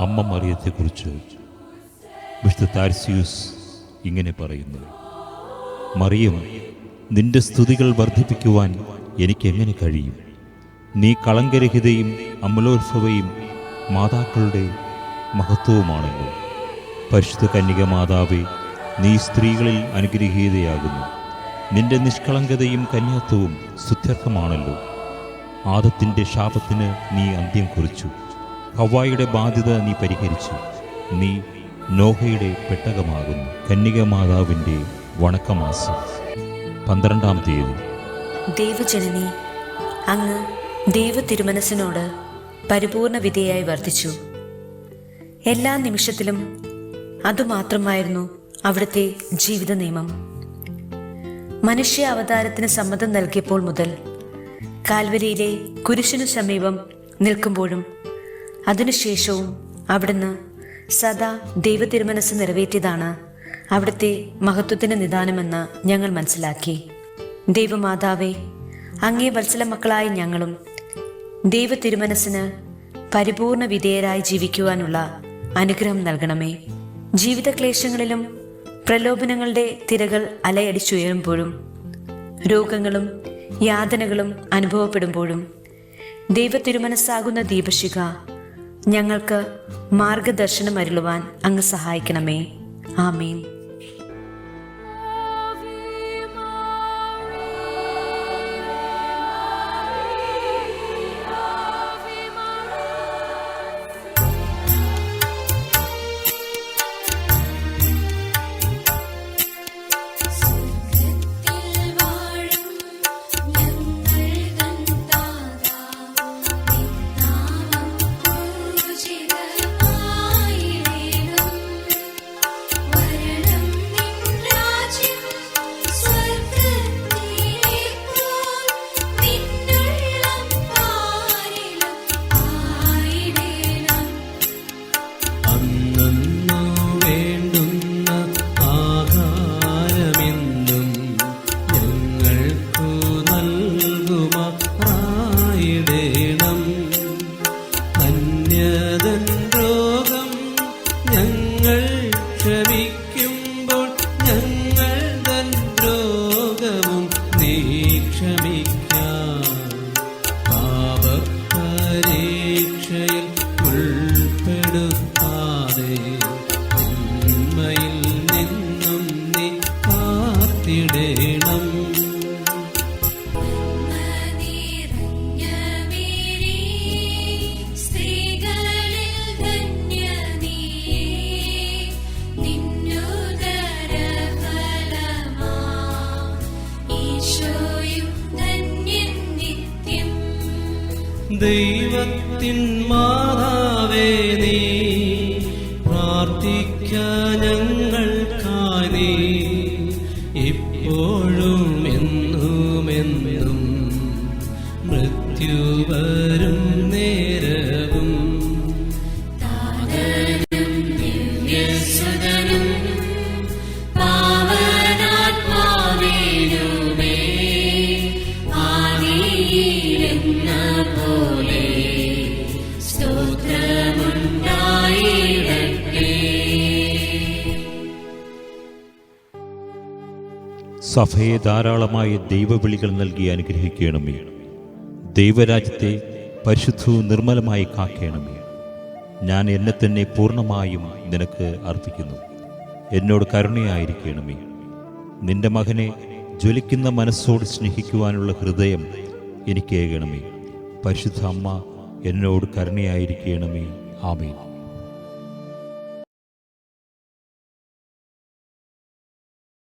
അമ്മ മറിയത്തെക്കുറിച്ച് വിശുദ്ധ താർസിയൂസ് ഇങ്ങനെ പറയുന്നു: മറിയം, നിന്റെ സ്തുതികൾ വർദ്ധിപ്പിക്കുവാൻ എനിക്കെങ്ങനെ കഴിയും? നീ കളങ്കരഹിതയും അമലോത്ഭവയും മാതാക്കളുടെ മഹത്വവുമാണല്ലോ. പരിശുദ്ധ കന്യക മാതാവേ, നീ സ്ത്രീകളിൽ അനുഗ്രഹീതയാകുന്നു. നിന്റെ നിഷ്കളങ്കതയും കന്യാത്വവും സ്തുത്യർഹമാണല്ലോ. ആദത്തിൻ്റെ ശാപത്തിന് നീ അന്ത്യം കുറിച്ചു. ഹവ്വായുടെ ബാധ്യത നീ പരിഹരിച്ചു. നീ നോഹയുടെ പെട്ടകമാകുന്നു. കന്യക മാതാവിൻ്റെ വണക്കമാസം 12-ാം തീയതി. ദൈവജനനി, അങ്ങ് ദൈവ തിരുമനസ്സിനോട് പരിപൂർണ വിധേയായി വർദ്ധിച്ചു. എല്ലാ നിമിഷത്തിലും അതുമാത്രമായിരുന്നു അവിടുത്തെ ജീവിത നിയമം. മനുഷ്യ അവതാരത്തിന് സമ്മതം നൽകിയപ്പോൾ മുതൽ കാൽവരിയിലെ കുരിശിനു സമീപം നിൽക്കുമ്പോഴും അതിനുശേഷവും അവിടുന്ന് സദാ ദൈവ തിരുമനസ് നിറവേറ്റിയതാണ് അവിടുത്തെ മഹത്വത്തിന് നിദാനമെന്ന് ഞങ്ങൾ മനസ്സിലാക്കി. ദൈവമാതാവേ, അങ്ങേ വത്സല മക്കളായ ഞങ്ങളും ദൈവ തിരുമനസ്സിന് പരിപൂർണ വിധേയരായി ജീവിക്കുവാനുള്ള അനുഗ്രഹം നൽകണമേ. ജീവിതക്ലേശങ്ങളിലും പ്രലോഭനങ്ങളുടെ തിരകൾ അലയടിച്ചുയരുമ്പോഴും രോഗങ്ങളും യാതനകളും അനുഭവപ്പെടുമ്പോഴും ദൈവ തിരുമനസ്സാകുന്ന ദീപശിഖ ഞങ്ങൾക്ക് മാർഗദർശനം അരുളുവാൻ അങ്ങ് സഹായിക്കണമേ. ആമേൻ. ദൈവത്തിൻ മാതാവേ, നീ പ്രാർത്ഥിക്ക ഞങ്ങൾക്കായി. നീ ഇപ്പോഴും എന്നുമെന്നും മൃത്യു വരും നേരവും താതനും ദിവ്യസുതനും പാവനാത്മാവിനുമേ ആദിയിലെന്ന പോലെ സ്തോത്രമുണ്ടായിടട്ടെ. സഭയെ ധാരാളമായ ദൈവവിളികൾ നൽകി അനുഗ്രഹിക്കണമേ. ദൈവരാജ്യത്തെ പരിശുദ്ധവും നിർമ്മലമായി കാക്കണമേ. ഞാൻ എന്നെ തന്നെ പൂർണ്ണമായും നിനക്ക് അർപ്പിക്കുന്നു. എന്നോട് കരുണയായിരിക്കണമേ. നിന്റെ മകനെ ജ്വലിക്കുന്ന മനസ്സോട് സ്നേഹിക്കുവാനുള്ള ഹൃദയം എനിക്ക് ഏകണമേ. പരിശുദ്ധ അമ്മ എന്നോട് കരുണയായിരിക്കണമേ. ആമേൻ.